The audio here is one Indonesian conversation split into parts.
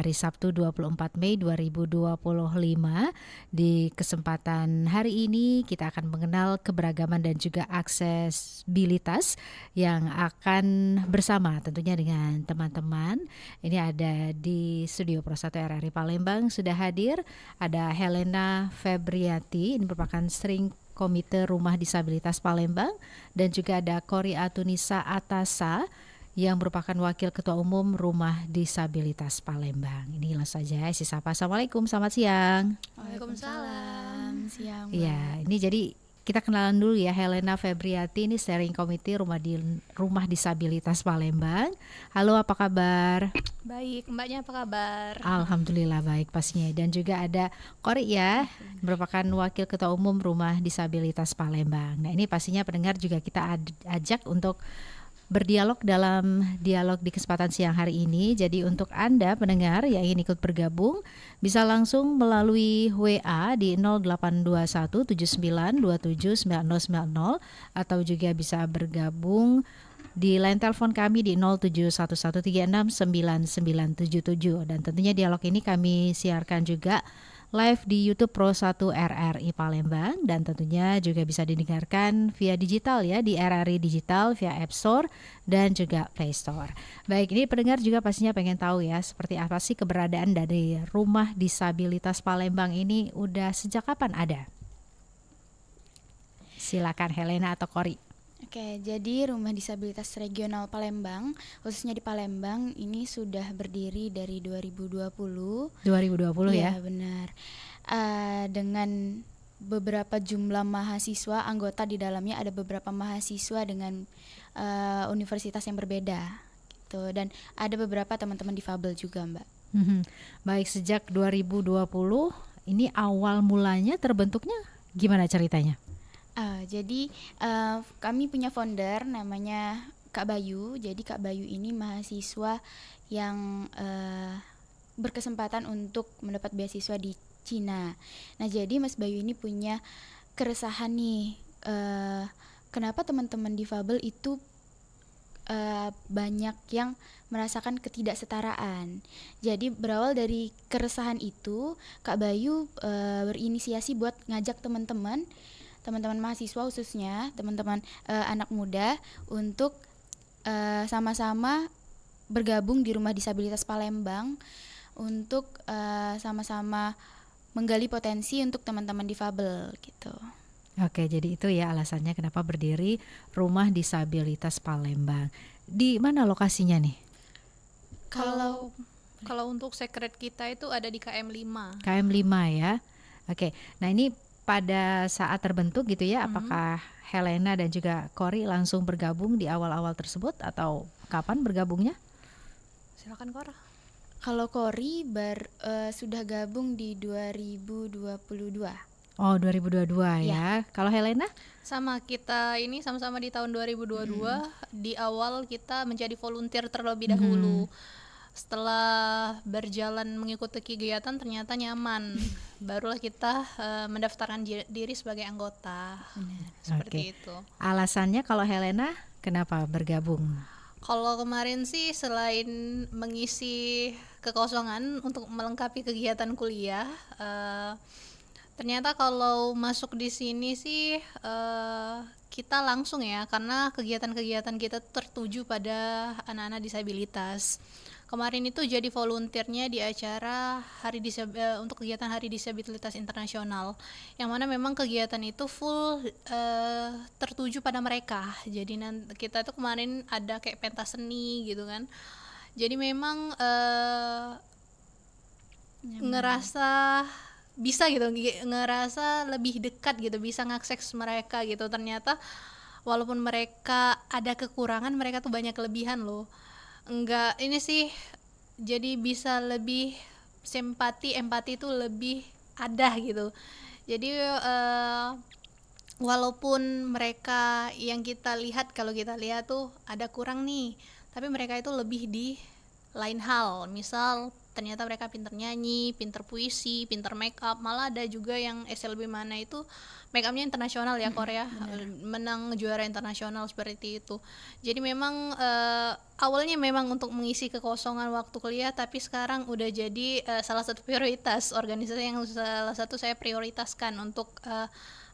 hari Sabtu 24 Mei 2025. Di kesempatan hari ini kita akan mengenal keberagaman dan juga aksesibilitas yang akan bersama tentunya dengan teman-teman. Ini ada di Studio Pro 1 RRI Palembang sudah hadir, ada Helena Febriati, ini merupakan String Komite Rumah Disabilitas Palembang, dan juga ada Kori Atunisa Atasa yang merupakan Wakil Ketua Umum Rumah Disabilitas Palembang. Ini langsung saja isi sapa. Assalamualaikum, selamat siang. Waalaikumsalam, siang Mbak. Iya, ini jadi kita kenalan dulu ya, Helena Febriati, ini Steering Committee Rumah Disabilitas Palembang. Halo, apa kabar? Baik, Mbaknya apa kabar? Alhamdulillah baik pastinya. Dan juga ada Kori ya, merupakan Wakil Ketua Umum Rumah Disabilitas Palembang. Nah, ini pastinya pendengar juga kita ajak untuk berdialog dalam dialog di kesempatan siang hari ini. Jadi untuk Anda pendengar yang ingin ikut bergabung bisa langsung melalui WA di 082179279090 atau juga bisa bergabung di line telepon kami di 0711369977. Dan tentunya dialog ini kami siarkan juga live di YouTube Pro 1 RRI Palembang, dan tentunya juga bisa didengarkan via digital ya, di RRI Digital via App Store dan juga Play Store. Baik, ini pendengar juga pastinya pengen tahu ya, seperti apa sih keberadaan dari Rumah Disabilitas Palembang ini, udah sejak kapan ada? Silakan Helena atau Kori. Oke, jadi Rumah Disabilitas Regional Palembang, khususnya di Palembang, ini sudah berdiri dari 2020. 2020 ya? Ya, benar. Dengan beberapa jumlah mahasiswa, anggota di dalamnya ada beberapa mahasiswa dengan universitas yang berbeda gitu, dan ada beberapa teman-teman difabel juga, Mbak. Baik, sejak 2020 ini awal mulanya terbentuknya gimana ceritanya? Jadi kami punya founder namanya Kak Bayu. Jadi Kak Bayu ini mahasiswa yang berkesempatan untuk mendapat beasiswa di Cina. Nah, jadi Mas Bayu ini punya keresahan nih, kenapa teman-teman difabel itu banyak yang merasakan ketidaksetaraan. Jadi berawal dari keresahan itu, Kak Bayu berinisiasi buat ngajak teman-teman mahasiswa, khususnya teman-teman anak muda, untuk sama-sama bergabung di Rumah Disabilitas Palembang untuk sama-sama menggali potensi untuk teman-teman difabel gitu. Oke, jadi itu ya alasannya kenapa berdiri Rumah Disabilitas Palembang. Di mana lokasinya nih? Kalau untuk secret kita itu ada di KM5. KM5 ya. Oke. Nah, ini pada saat terbentuk gitu ya, apakah Helena dan juga Kori langsung bergabung di awal-awal tersebut atau kapan bergabungnya? Silakan Kora. Kalau Kori sudah gabung di 2022. Oh, 2022 ya. Kalau Helena? Sama, kita ini sama-sama di tahun 2022. Di awal kita menjadi volunteer terlebih dahulu. Setelah berjalan mengikuti kegiatan ternyata nyaman, barulah kita mendaftarkan diri sebagai anggota. Seperti itu. Alasannya kalau Helena kenapa bergabung? Kalau kemarin sih selain mengisi kekosongan untuk melengkapi kegiatan kuliah, ternyata kalau masuk di sini sih kita langsung ya, karena kegiatan-kegiatan kita tertuju pada anak-anak disabilitas. Kemarin itu jadi volunteernya di acara untuk kegiatan Hari Disabilitas Internasional, yang mana memang kegiatan itu full tertuju pada mereka. Jadi kita tuh kemarin ada kayak pentas seni gitu kan. Jadi memang ngerasa bisa gitu, ngerasa lebih dekat gitu, bisa ngakses mereka gitu. Ternyata walaupun mereka ada kekurangan, mereka tuh banyak kelebihan loh. Enggak, ini sih jadi bisa lebih empati itu lebih ada gitu. Jadi walaupun mereka yang kalau kita lihat tuh ada kurang nih, tapi mereka itu lebih di lain hal, misal ternyata mereka pinter nyanyi, pinter puisi, pinter make up, malah ada juga yang SLB mana itu make upnya internasional ya Korea, menang juara internasional seperti itu. Jadi memang awalnya memang untuk mengisi kekosongan waktu kuliah, tapi sekarang udah jadi salah satu prioritas organisasi yang salah satu saya prioritaskan untuk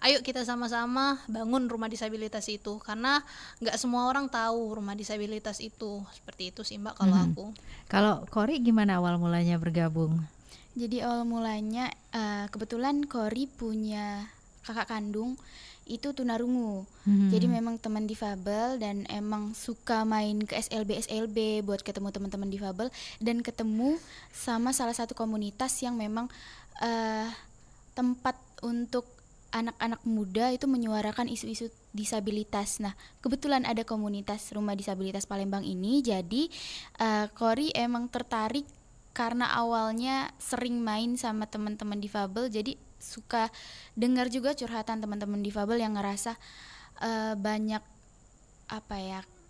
ayo kita sama-sama bangun rumah disabilitas itu, karena nggak semua orang tahu rumah disabilitas itu. Seperti itu sih Mbak kalau aku. Kalau Kori gimana awal mulanya bergabung? Jadi awal mulanya kebetulan Kori punya kakak kandung itu tunarungu. Jadi memang teman difabel dan emang suka main ke SLB buat ketemu teman-teman difabel dan ketemu sama salah satu komunitas yang memang tempat untuk anak-anak muda itu menyuarakan isu-isu disabilitas. Nah, kebetulan ada komunitas Rumah Disabilitas Palembang ini, jadi Kori emang tertarik karena awalnya sering main sama teman-teman difabel, jadi suka dengar juga curhatan teman-teman difabel yang ngerasa banyak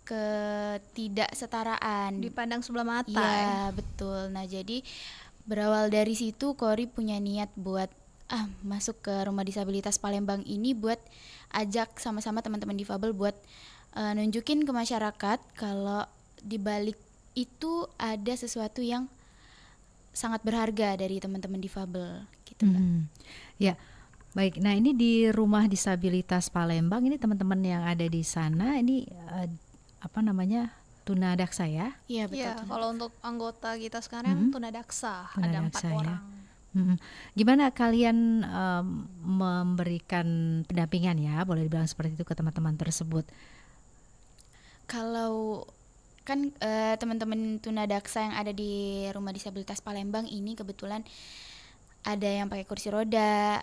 ketidaksetaraan. Dipandang sebelah mata. Iya, betul. Nah, jadi berawal dari situ Kori punya niat buat masuk ke Rumah Disabilitas Palembang ini buat ajak sama-sama teman-teman difabel buat nunjukin ke masyarakat kalau di balik itu ada sesuatu yang sangat berharga dari teman-teman difabel gitu, Mbak. Ya, baik. Nah, ini di Rumah Disabilitas Palembang ini teman-teman yang ada di sana ini tunadaksa ya? Iya, betul. Iya, kalau untuk anggota kita sekarang tunadaksa, ada 4 Tunadaksa ya. orang. Gimana kalian memberikan pendampingan ya, boleh dibilang seperti itu ke teman-teman tersebut? Kalau kan teman-teman tunadaksa yang ada di Rumah Disabilitas Palembang ini kebetulan ada yang pakai kursi roda,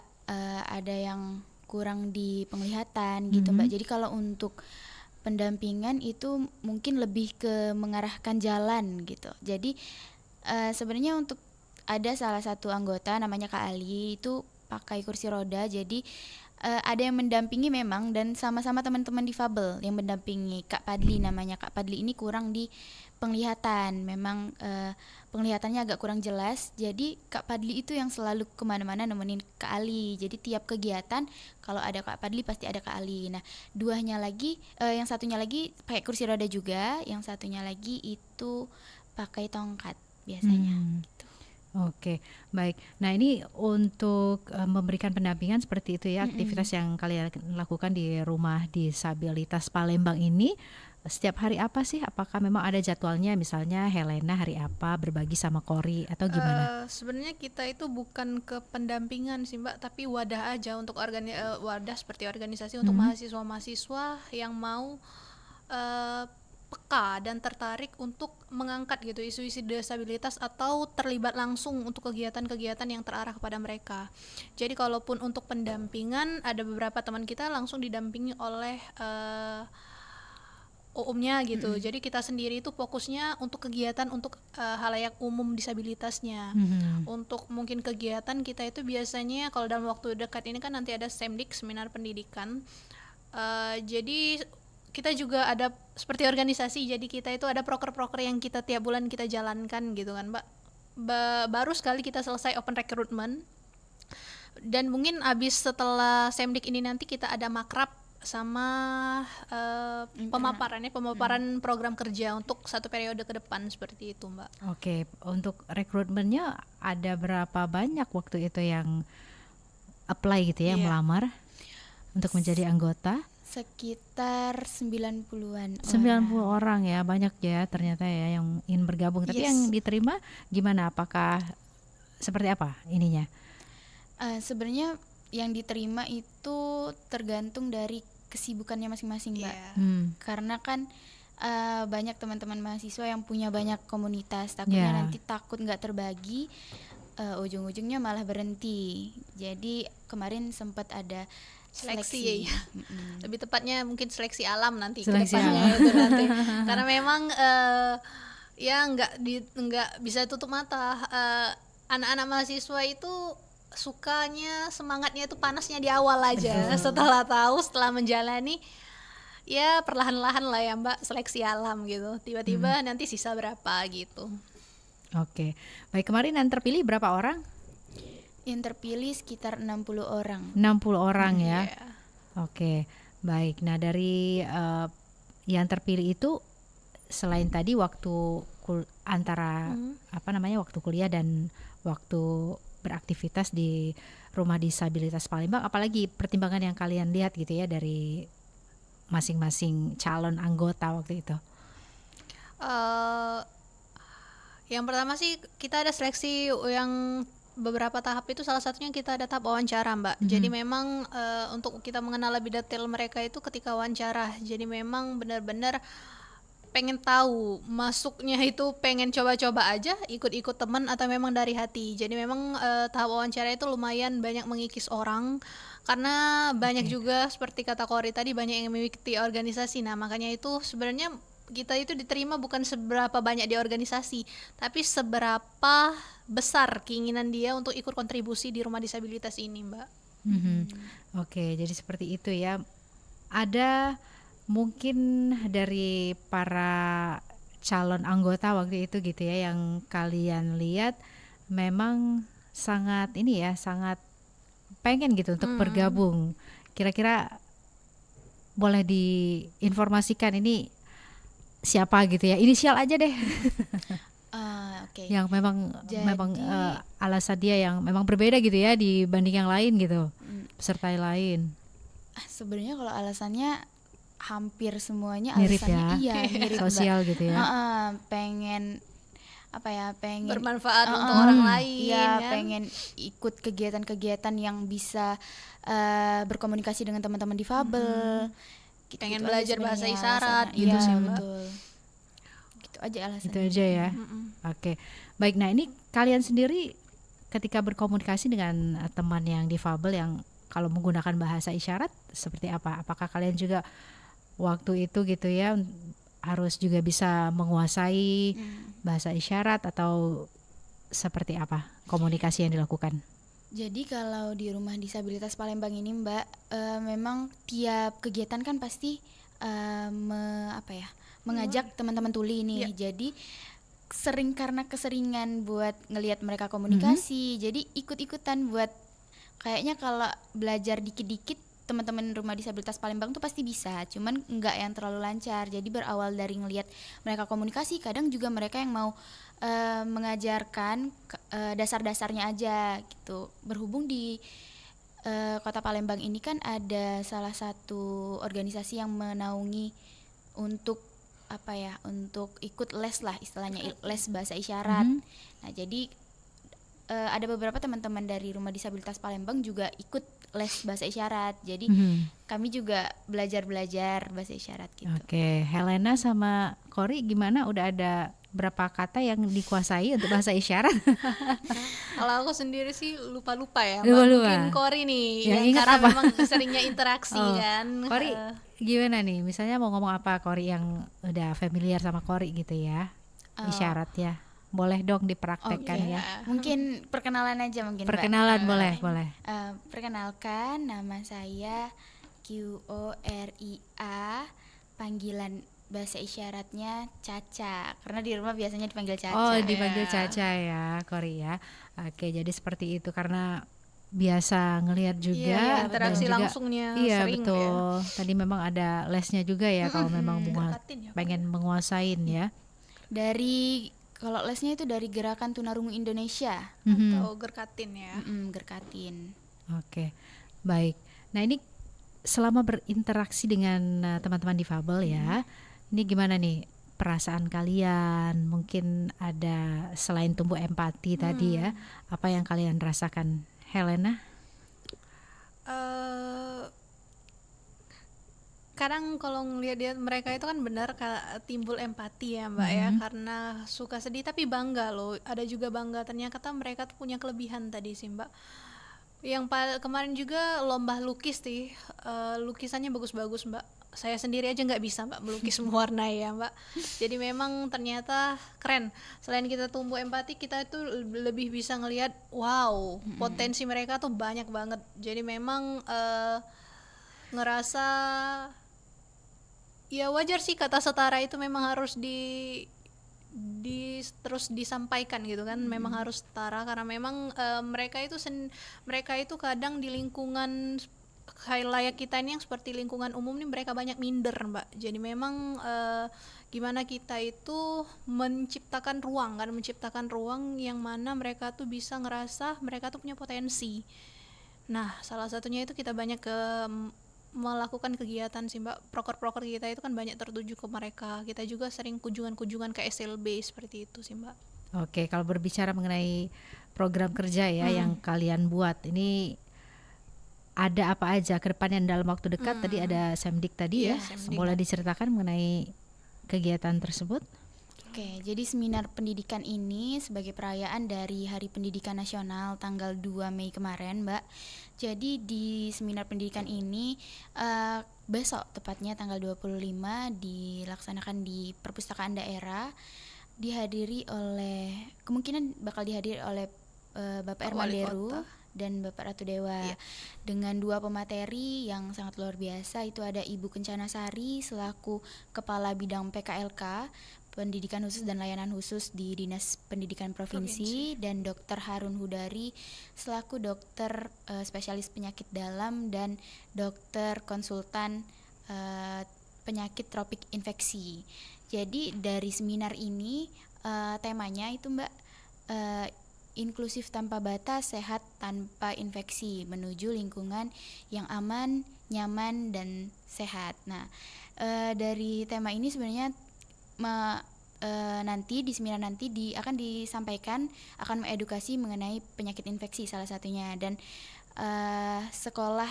ada yang kurang di penglihatan gitu, Mbak. Jadi kalau untuk pendampingan itu mungkin lebih ke mengarahkan jalan gitu. Jadi sebenarnya untuk ada salah satu anggota namanya Kak Ali itu pakai kursi roda, jadi ada yang mendampingi memang dan sama-sama teman-teman difabel yang mendampingi. Kak Padli namanya, Kak Padli ini kurang di penglihatan, memang penglihatannya agak kurang jelas, jadi Kak Padli itu yang selalu kemana-mana nemenin Kak Ali. Jadi tiap kegiatan kalau ada Kak Padli pasti ada Kak Ali. Nah, yang satunya lagi pakai kursi roda juga, yang satunya lagi itu pakai tongkat biasanya gitu. Oke, baik. Nah, ini untuk memberikan pendampingan seperti itu ya, aktivitas yang kalian lakukan di Rumah Disabilitas Palembang ini setiap hari apa sih? Apakah memang ada jadwalnya, misalnya Helena hari apa berbagi sama Kori atau gimana? Sebenarnya kita itu bukan ke pendampingan sih Mbak, tapi wadah aja untuk wadah seperti organisasi untuk mahasiswa-mahasiswa yang mau peka dan tertarik untuk mengangkat gitu isu-isu disabilitas atau terlibat langsung untuk kegiatan-kegiatan yang terarah kepada mereka. Jadi kalaupun untuk pendampingan ada beberapa teman kita langsung didampingi oleh umumnya gitu. Jadi kita sendiri itu fokusnya untuk kegiatan untuk halayak umum disabilitasnya. Untuk mungkin kegiatan kita itu biasanya kalau dalam waktu dekat ini kan nanti ada SEMDIK, seminar pendidikan. Jadi kita juga ada seperti organisasi, jadi kita itu ada proker-proker yang kita tiap bulan kita jalankan gitu kan Mbak. Baru sekali kita selesai open recruitment, dan mungkin abis setelah SEMDIK ini nanti kita ada makrab sama pemaparan program kerja untuk satu periode ke depan seperti itu Mbak. Oke, untuk rekrutmennya ada berapa banyak waktu itu yang apply gitu ya, yang melamar untuk menjadi anggota? Sekitar 90-an 90 orang ya, banyak ya ternyata ya yang ingin bergabung. Tapi yang diterima gimana? Apakah seperti apa ininya? Sebenarnya yang diterima itu tergantung dari kesibukannya masing-masing, Mbak. Karena kan banyak teman-teman mahasiswa yang punya banyak komunitas, takutnya nanti takut nggak terbagi, ujung-ujungnya malah berhenti. Jadi kemarin sempat ada seleksi. Lebih tepatnya mungkin seleksi alam nanti Seleksi kedepannya itu nanti. Karena memang ya nggak bisa tutup mata, anak-anak mahasiswa itu sukanya, semangatnya itu panasnya di awal aja. Setelah menjalani ya perlahan-lahan lah ya Mbak, seleksi alam gitu. Tiba-tiba nanti sisa berapa gitu. Oke. Baik, kemarin yang terpilih berapa orang? Yang terpilih sekitar 60 orang. 60 orang ya. Iya. Oke. Baik. Nah, dari yang terpilih itu selain tadi waktu antara waktu kuliah dan waktu beraktivitas di Rumah Disabilitas Palembang, apalagi pertimbangan yang kalian lihat gitu ya dari masing-masing calon anggota waktu itu? Eh, yang pertama sih kita ada seleksi yang beberapa tahap, itu salah satunya kita ada tahap wawancara, Mbak. Jadi memang untuk kita mengenal lebih detail mereka itu ketika wawancara. Jadi memang benar-benar pengen tahu masuknya itu pengen coba-coba aja, ikut-ikut teman, atau memang dari hati. Jadi memang tahap wawancara itu lumayan banyak mengikis orang, karena banyak juga seperti kata Kori tadi, banyak yang mengikuti organisasi. Nah makanya itu sebenarnya kita itu diterima bukan seberapa banyak di organisasi, tapi seberapa besar keinginan dia untuk ikut kontribusi di rumah disabilitas ini, Mbak. Oke, jadi seperti itu ya. Ada mungkin dari para calon anggota waktu itu gitu ya yang kalian lihat memang sangat sangat pengen gitu untuk bergabung. Kira-kira boleh diinformasikan ini siapa gitu ya? Inisial aja deh. Oke. Yang memang Jadi- alasan dia yang memang berbeda gitu ya dibanding yang lain gitu. Peserta yang lain. Sebenarnya kalau alasannya hampir semuanya Mirip alasannya ya. mirip, Mbak. Sosial gitu ya. Pengen pengen Bermanfaat untuk orang lain, iya, kan? pengen ikut kegiatan-kegiatan yang bisa berkomunikasi dengan teman-teman difabel. Gitu, Pengen aja belajar bahasa sebenarnya isyarat alasannya. gitu Iya, sih, Mbak. betul. Gitu aja alasannya. Itu aja ya. Oke. Baik, nah ini kalian sendiri ketika berkomunikasi dengan teman yang difabel yang kalau menggunakan bahasa isyarat seperti apa? Apakah kalian juga waktu itu gitu ya harus juga bisa menguasai bahasa isyarat atau seperti apa komunikasi yang dilakukan? Jadi kalau di Rumah Disabilitas Palembang ini, Mbak, memang tiap kegiatan kan pasti mengajak teman-teman tuli nih. Jadi karena keseringan buat ngelihat mereka komunikasi, jadi ikut-ikutan buat kayaknya kalau belajar dikit-dikit teman-teman Rumah Disabilitas Palembang tuh pasti bisa, cuman nggak yang terlalu lancar. Jadi berawal dari ngelihat mereka komunikasi, kadang juga mereka yang mau mengajarkan dasar-dasarnya aja gitu. Berhubung di Kota Palembang ini kan ada salah satu organisasi yang menaungi untuk untuk ikut les lah istilahnya, les bahasa isyarat. Nah jadi ada beberapa teman-teman dari Rumah Disabilitas Palembang juga ikut les bahasa isyarat. Jadi kami juga belajar bahasa isyarat gitu. Oke, Helena sama Kori gimana? Udah ada berapa kata yang dikuasai untuk bahasa isyarat? Kalau aku sendiri sih lupa-lupa ya, Mbak. Lupa-lupa. Mungkin Kori nih, Yang yang ingat karena apa? memang seringnya interaksi kan. Kori gimana nih? Misalnya mau ngomong apa Kori yang udah familiar sama Kori gitu ya? Isyarat ya. Boleh dong dipraktekkan Oke. ya. Mungkin perkenalan aja mungkin, Mbak. Perkenalan boleh. Perkenalkan, nama saya Qoria, panggilan bahasa isyaratnya Caca, karena di rumah biasanya dipanggil Caca. Oh, dipanggil Caca ya, Kori ya. Oke, jadi seperti itu karena biasa ngelihat juga Iya, dan interaksi juga langsungnya iya sering betul. Tadi memang ada lesnya juga ya kalau memang Gerkatin ya, pengen menguasain ya. Kalau lesnya itu dari Gerakan Tunarungu Indonesia. atau Gerkatin ya. Gerkatin. Oke, baik. Nah ini selama berinteraksi dengan teman-teman difabel ya, ini gimana nih perasaan kalian? Mungkin ada selain tumbuh empati tadi ya, apa yang kalian rasakan? Helena? Kadang kalau ngelihat mereka itu kan benar timbul empati ya, Mbak ya, karena suka sedih tapi bangga loh. Ada juga bangga ternyata mereka tuh punya kelebihan tadi sih, Mbak. Yang kemarin juga lomba lukis sih, lukisannya bagus-bagus, Mbak. Saya sendiri aja nggak bisa, Mbak, melukis mewarnai ya, Mbak. Jadi memang ternyata keren. Selain kita tumbuh empati, kita itu lebih bisa ngelihat wow, potensi mereka tuh banyak banget. Jadi memang ngerasa ya wajar sih kata setara itu memang harus terus disampaikan gitu kan, memang harus setara karena memang mereka itu kadang di lingkungan khalayak kita ini yang seperti lingkungan umum nih mereka banyak minder Mbak. Jadi memang gimana kita itu menciptakan ruang yang mana mereka tuh bisa ngerasa mereka tuh punya potensi. Nah, salah satunya itu kita banyak melakukan kegiatan sih Mbak. Proker-proker kita itu kan banyak tertuju ke mereka. Kita juga sering kunjungan-kunjungan ke SLB seperti itu sih Mbak. Oke, kalau berbicara mengenai program kerja ya yang kalian buat, ini ada apa aja ke depannya dalam waktu dekat? Tadi ada Semdik tadi ya. Semdik. Boleh diceritakan mengenai kegiatan tersebut? Oke, jadi seminar pendidikan ini sebagai perayaan dari Hari Pendidikan Nasional tanggal 2 Mei kemarin, Mbak. Jadi di seminar pendidikan ini besok tepatnya tanggal 25 dilaksanakan di Perpustakaan Daerah, kemungkinan bakal dihadiri oleh Bapak Erman Wali Deru Kota dan Bapak Ratu Dewa. Dengan 2 pemateri yang sangat luar biasa, itu ada Ibu Kencana Sari selaku Kepala Bidang PKLK Pendidikan Khusus dan Layanan Khusus di Dinas Pendidikan Provinsi, dan Dr. Harun Hudari selaku dokter spesialis penyakit dalam dan dokter konsultan penyakit tropik infeksi. Jadi dari seminar ini temanya itu Mbak, inklusif tanpa batas, sehat tanpa infeksi, menuju lingkungan yang aman, nyaman, dan sehat. Nah, dari tema ini sebenarnya nanti di seminar nanti akan disampaikan, akan mengedukasi mengenai penyakit infeksi salah satunya, dan sekolah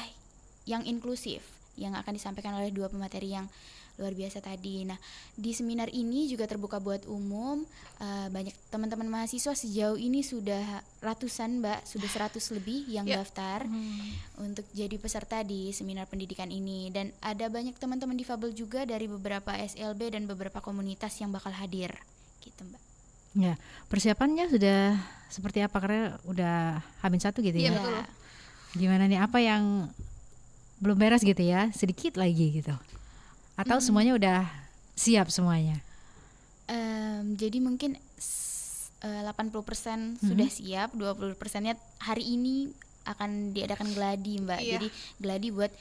yang inklusif yang akan disampaikan oleh 2 pemateri yang luar biasa tadi. Nah, di seminar ini juga terbuka buat umum. Banyak teman-teman mahasiswa sejauh ini sudah ratusan Mbak, sudah 100 lebih yang daftar untuk jadi peserta di seminar pendidikan ini. Dan ada banyak teman-teman difabel juga dari beberapa SLB dan beberapa komunitas yang bakal hadir gitu Mbak. Ya, persiapannya sudah seperti apa? Karena udah H-1 gitu ya. Iya, betul. Gimana nih, apa yang belum beres gitu ya? Sedikit lagi gitu. Atau semuanya udah siap semuanya? Jadi mungkin 80% sudah siap, 20%-nya hari ini akan diadakan gladi Mbak. Jadi gladi buat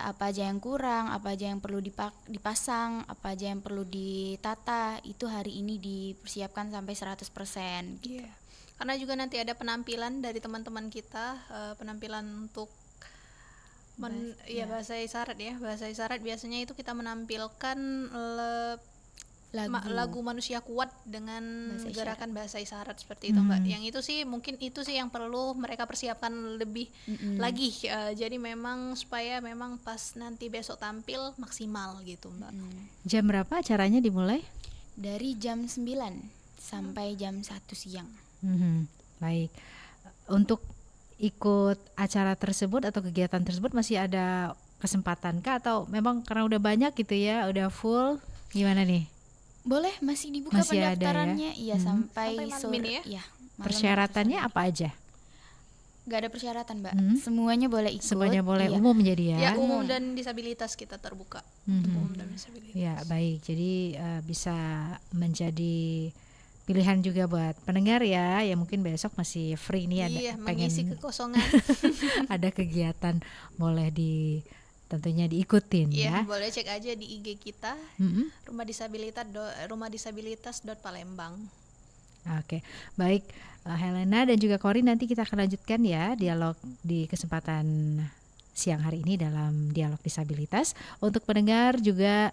apa aja yang kurang, apa aja yang perlu dipasang, apa aja yang perlu ditata, itu hari ini dipersiapkan sampai 100% gitu. Karena juga nanti ada penampilan dari teman-teman kita, penampilan untuk bahasa isyarat ya. Bahasa isyarat biasanya itu kita menampilkan lagu Manusia Kuat dengan gerakan bahasa isyarat seperti itu Mbak. Yang itu sih mungkin itu sih yang perlu mereka persiapkan lebih lagi. Jadi memang supaya memang pas nanti besok tampil maksimal gitu Mbak. Jam berapa acaranya dimulai? Dari jam 9 sampai jam 1 siang. Baik. Untuk ikut acara tersebut atau kegiatan tersebut masih ada kesempatan kah, atau memang karena udah banyak gitu ya, udah full, gimana nih? Boleh, masih dibuka Masih pendaftarannya ada ya? Sampai malam sore ini ya? ya. Persyaratannya apa aja? Gak ada persyaratan Mbak, semuanya boleh ikut. Semuanya boleh, umum jadi ya? Ya, umum dan disabilitas kita terbuka. Untuk umum dan disabilitas. Ya, baik. Jadi bisa menjadi pilihan juga buat pendengar ya, yang mungkin besok masih free nih, ada pengen mengisi kekosongan. ada kegiatan, boleh tentunya diikutin ya. Boleh cek aja di IG kita, rumah-disabilitas.palembang. Oke, baik Helena dan juga Cory, nanti kita akan lanjutkan ya dialog di kesempatan siang hari ini dalam Dialog Disabilitas. Untuk pendengar juga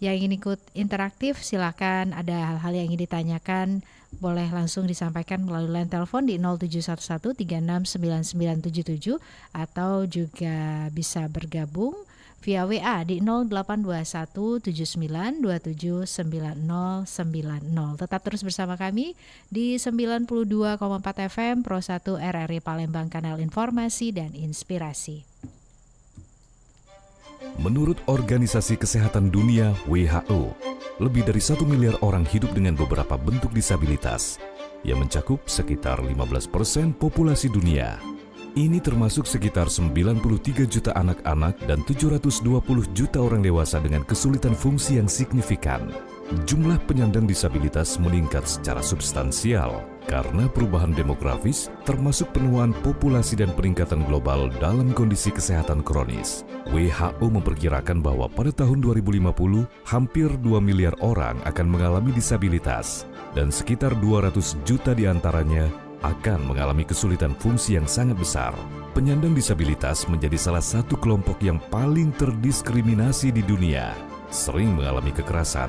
yang ingin ikut interaktif, silakan, ada hal-hal yang ingin ditanyakan boleh langsung disampaikan melalui line telepon di 0711369977 atau juga bisa bergabung via WA di 082179279090. Tetap terus bersama kami di 92,4 FM Pro 1 RRI Palembang, kanal informasi dan inspirasi. Menurut Organisasi Kesehatan Dunia WHO, lebih dari 1 miliar orang hidup dengan beberapa bentuk disabilitas yang mencakup sekitar 15% populasi dunia. Ini termasuk sekitar 93 juta anak-anak dan 720 juta orang dewasa dengan kesulitan fungsi yang signifikan. jumlah penyandang disabilitas meningkat secara substansial karena perubahan demografis termasuk penuaan populasi dan peningkatan global dalam kondisi kesehatan kronis. WHO memperkirakan bahwa pada tahun 2050 hampir 2 miliar orang akan mengalami disabilitas dan sekitar 200 juta diantaranya akan mengalami kesulitan fungsi yang sangat besar. Penyandang disabilitas menjadi salah satu kelompok yang paling terdiskriminasi di dunia, sering mengalami kekerasan,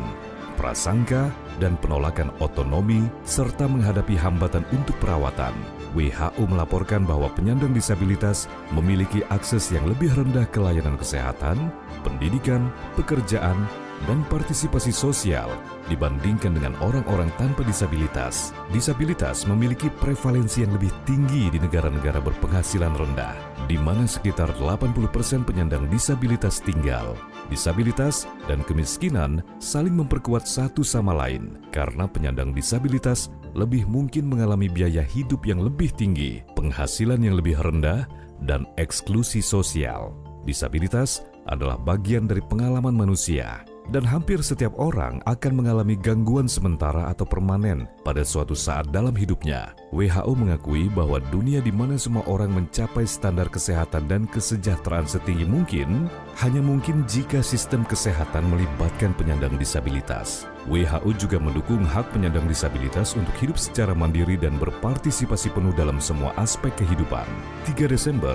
prasangka, dan penolakan otonomi, serta menghadapi hambatan untuk perawatan. WHO melaporkan bahwa penyandang disabilitas memiliki akses yang lebih rendah ke layanan kesehatan, pendidikan, pekerjaan, dan partisipasi sosial dibandingkan dengan orang-orang tanpa disabilitas. Disabilitas memiliki prevalensi yang lebih tinggi di negara-negara berpenghasilan rendah, di mana sekitar 80% penyandang disabilitas tinggal. Disabilitas dan kemiskinan saling memperkuat satu sama lain karena penyandang disabilitas lebih mungkin mengalami biaya hidup yang lebih tinggi, penghasilan yang lebih rendah, dan eksklusi sosial. Disabilitas adalah bagian dari pengalaman manusia, dan hampir setiap orang akan mengalami gangguan sementara atau permanen pada suatu saat dalam hidupnya. WHO mengakui bahwa dunia di mana semua orang mencapai standar kesehatan dan kesejahteraan setinggi mungkin, hanya mungkin jika sistem kesehatan melibatkan penyandang disabilitas. WHO juga mendukung hak penyandang disabilitas untuk hidup secara mandiri dan berpartisipasi penuh dalam semua aspek kehidupan. 3 Desember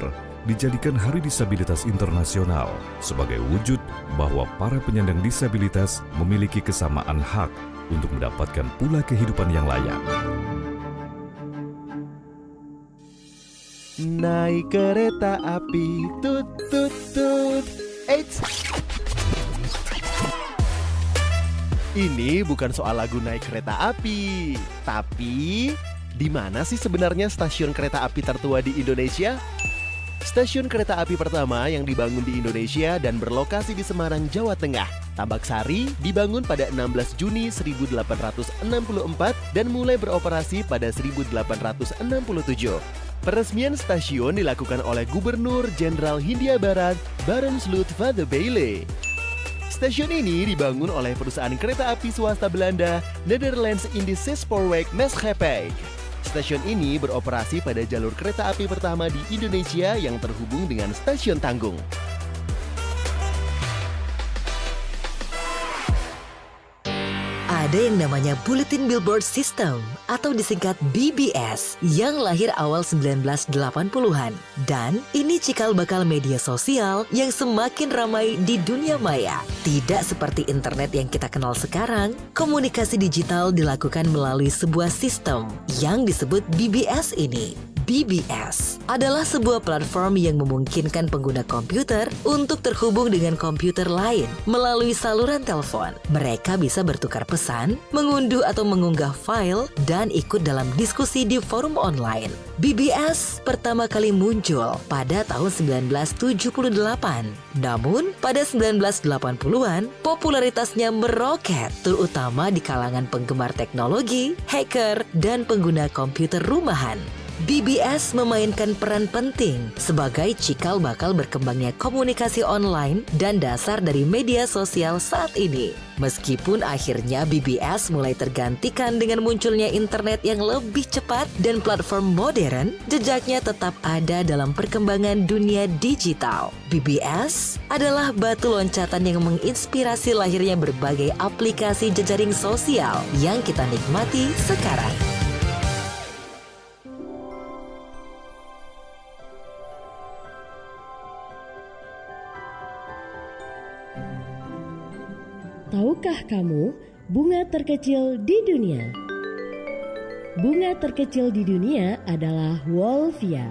dijadikan Hari Disabilitas Internasional sebagai wujud bahwa para penyandang disabilitas memiliki kesamaan hak untuk mendapatkan pula kehidupan yang layak. Naik kereta api, tut tut tut. Eits. Ini bukan soal lagu naik kereta api, tapi di mana sih sebenarnya stasiun kereta api tertua di Indonesia? Stasiun kereta api pertama yang dibangun di Indonesia dan berlokasi di Semarang, Jawa Tengah, Tambak Sari, dibangun pada 16 Juni 1864 dan mulai beroperasi pada 1867. Peresmian stasiun dilakukan oleh Gubernur Jenderal Hindia Barat, Baron Sloot van de Bijl. Stasiun ini dibangun oleh perusahaan kereta api swasta Belanda, Netherlands Indische Spoorweg Maatschappij. Stasiun ini beroperasi pada jalur kereta api pertama di Indonesia yang terhubung dengan stasiun Tanggung. Ada yang namanya Bulletin Billboard System atau disingkat BBS yang lahir awal 1980-an. Dan ini cikal bakal media sosial yang semakin ramai di dunia maya. Tidak seperti internet yang kita kenal sekarang, komunikasi digital dilakukan melalui sebuah sistem yang disebut BBS ini. BBS adalah sebuah platform yang memungkinkan pengguna komputer untuk terhubung dengan komputer lain melalui saluran telepon. Mereka bisa bertukar pesan, mengunduh atau mengunggah file, dan ikut dalam diskusi di forum online. BBS pertama kali muncul pada tahun 1978. Namun, pada 1980-an, popularitasnya meroket, terutama di kalangan penggemar teknologi, hacker, dan pengguna komputer rumahan. BBS memainkan peran penting sebagai cikal bakal berkembangnya komunikasi online dan dasar dari media sosial saat ini. Meskipun akhirnya BBS mulai tergantikan dengan munculnya internet yang lebih cepat dan platform modern, jejaknya tetap ada dalam perkembangan dunia digital. BBS adalah batu loncatan yang menginspirasi lahirnya berbagai aplikasi jejaring sosial yang kita nikmati sekarang. Tahukah kamu bunga terkecil di dunia? Bunga terkecil di dunia adalah Wolffia.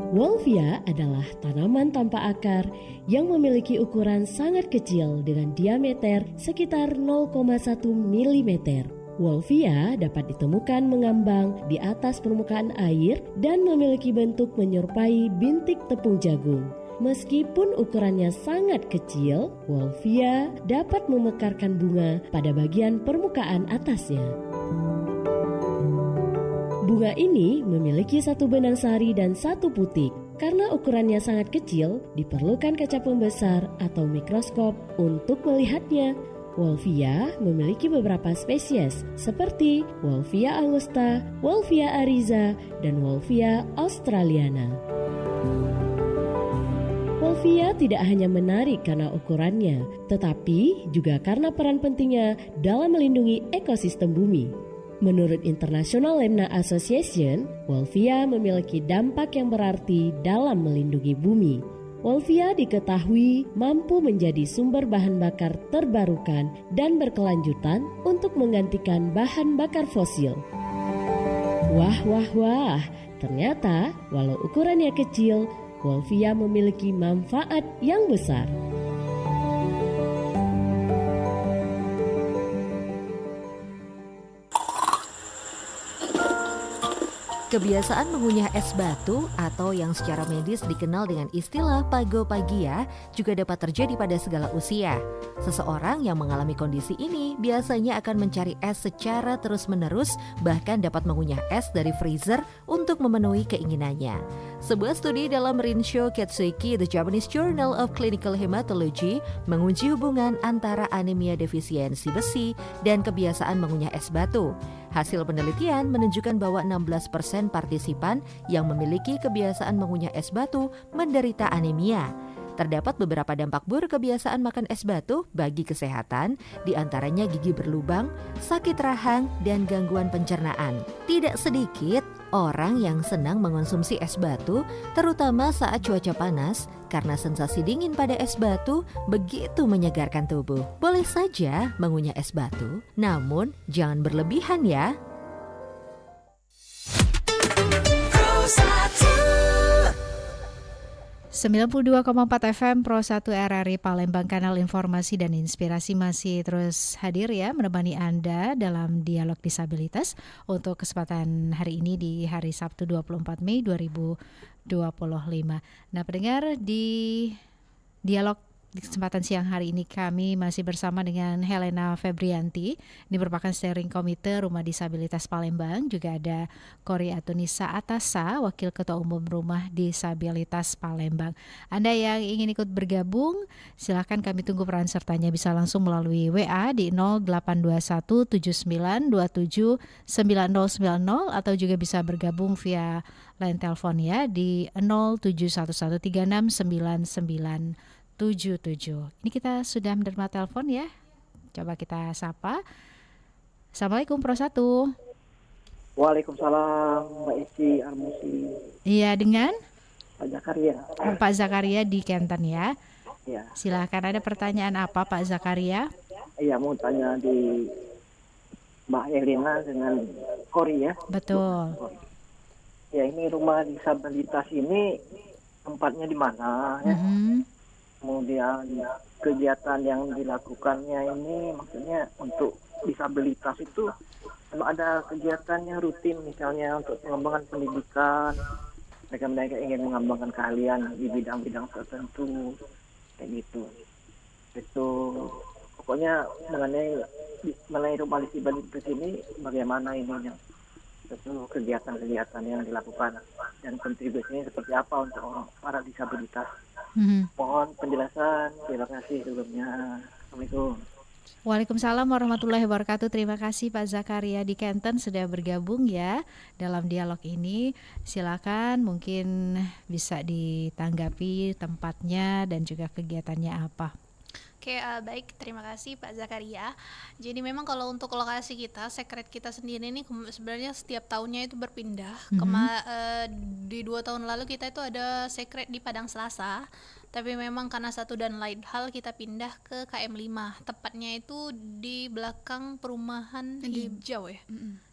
Wolffia adalah tanaman tanpa akar yang memiliki ukuran sangat kecil dengan diameter sekitar 0,1 mm. Wolffia dapat ditemukan mengambang di atas permukaan air dan memiliki bentuk menyerupai bintik tepung jagung. Meskipun ukurannya sangat kecil, Wolffia dapat memekarkan bunga pada bagian permukaan atasnya. Bunga ini memiliki satu benang sari dan satu putik. Karena ukurannya sangat kecil, diperlukan kaca pembesar atau mikroskop untuk melihatnya. Wolvia memiliki beberapa spesies seperti Wolvia angusta, Wolvia ariza, dan Wolvia australiana. Wolvia tidak hanya menarik karena ukurannya, tetapi juga karena peran pentingnya dalam melindungi ekosistem bumi. Menurut International Lemna Association, Wolvia memiliki dampak yang berarti dalam melindungi bumi. Wolvia diketahui mampu menjadi sumber bahan bakar terbarukan dan berkelanjutan untuk menggantikan bahan bakar fosil. Wah, ternyata walau ukurannya kecil, Wolvia memiliki manfaat yang besar. Kebiasaan mengunyah es batu atau yang secara medis dikenal dengan istilah pagopagia juga dapat terjadi pada segala usia. Seseorang yang mengalami kondisi ini biasanya akan mencari es secara terus-menerus, bahkan dapat mengunyah es dari freezer untuk memenuhi keinginannya. Sebuah studi dalam Rinshō Ketsuiki The Japanese Journal of Clinical Hematology menguji hubungan antara anemia defisiensi besi dan kebiasaan mengunyah es batu. Hasil penelitian menunjukkan bahwa 16% partisipan yang memiliki kebiasaan mengunyah es batu menderita anemia. Terdapat beberapa dampak buruk kebiasaan makan es batu bagi kesehatan, diantaranya gigi berlubang, sakit rahang, dan gangguan pencernaan. Tidak sedikit orang yang senang mengonsumsi es batu, terutama saat cuaca panas, karena sensasi dingin pada es batu begitu menyegarkan tubuh. Boleh saja mengunyah es batu, namun jangan berlebihan ya. 92,4 FM Pro 1 RRI Palembang, kanal informasi dan inspirasi masih terus hadir ya, menemani Anda dalam dialog disabilitas untuk kesempatan hari ini di hari Sabtu 24 Mei 2025. Nah, pendengar, di dialog di kesempatan siang hari ini kami masih bersama dengan Helena Febrianti. Ini merupakan steering komite Rumah Disabilitas Palembang. Juga ada Kori Atunisa Atasa, Wakil Ketua Umum Rumah Disabilitas Palembang. Anda yang ingin ikut bergabung, silakan kami tunggu peran sertanya. Bisa langsung melalui WA di 082179279090 atau juga bisa bergabung via line telepon ya di 0711369977. Ini kita sudah menerima telepon ya. Coba kita sapa. Assalamualaikum Pro 1. Waalaikumsalam Mbak Isi Armusi. Iya, dengan Pak Zakaria. Pak Zakaria di Kenten ya. Ya. Silakan, ada pertanyaan apa Pak Zakaria? Iya, mau tanya di Mbak Elina dengan Kori ya. Betul. Ya, ini rumah disabilitas ini tempatnya di mana ya? Kemudian kegiatan yang dilakukannya ini maksudnya untuk disabilitas itu ada kegiatan yang rutin, misalnya untuk pengembangan pendidikan, mereka ingin mengembangkan keahlian di bidang-bidang tertentu kayak gitu. Itu pokoknya mengenai rumah disabilitas ini bagaimana ininya, itu kegiatan-kegiatan yang dilakukan dan kontribusinya seperti apa untuk para disabilitas. Mohon penjelasan. Terima kasih sebelumnya. Assalamualaikum. Waalaikumsalam warahmatullahi wabarakatuh. Terima kasih Pak Zakaria di Kenten sudah bergabung ya dalam dialog ini. Silakan, mungkin bisa ditanggapi tempatnya dan juga kegiatannya apa. Oke, baik, terima kasih Pak Zakaria. Jadi memang kalau untuk lokasi kita, sekret kita sendiri ini sebenarnya setiap tahunnya itu berpindah. Di 2 tahun lalu kita itu ada sekret di Padang Selasa, tapi memang karena satu dan lain hal kita pindah ke KM5. Tepatnya itu di belakang perumahan hijau ya.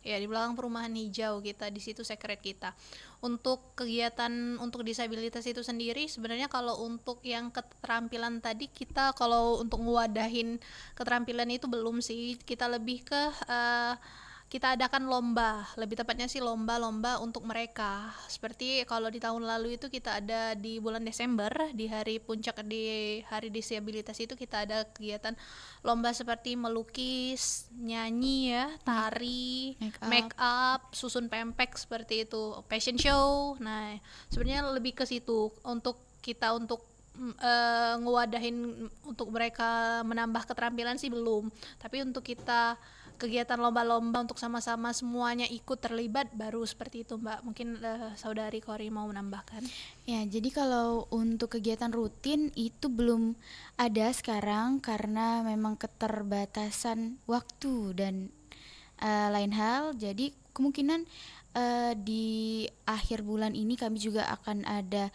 Ya, di belakang perumahan hijau kita, di situ sekret kita. Untuk kegiatan untuk disabilitas itu sendiri sebenarnya kalau untuk yang keterampilan tadi, kita kalau untuk ngewadahin keterampilan itu belum sih, kita lebih ke kita adakan lomba, lebih tepatnya sih lomba-lomba untuk mereka. Seperti kalau di tahun lalu itu kita ada di bulan Desember, di hari puncak di hari disabilitas itu kita ada kegiatan lomba seperti melukis, nyanyi ya, tari, make up, susun pempek seperti itu, fashion show. Nah, sebenarnya lebih ke situ untuk kita untuk ngewadahin untuk mereka menambah keterampilan sih belum, tapi untuk kita kegiatan lomba-lomba untuk sama-sama semuanya ikut terlibat baru seperti itu Mbak. Mungkin saudari Kori mau menambahkan. Ya, jadi kalau untuk kegiatan rutin itu belum ada sekarang karena memang keterbatasan waktu dan lain hal. Jadi kemungkinan di akhir bulan ini kami juga akan ada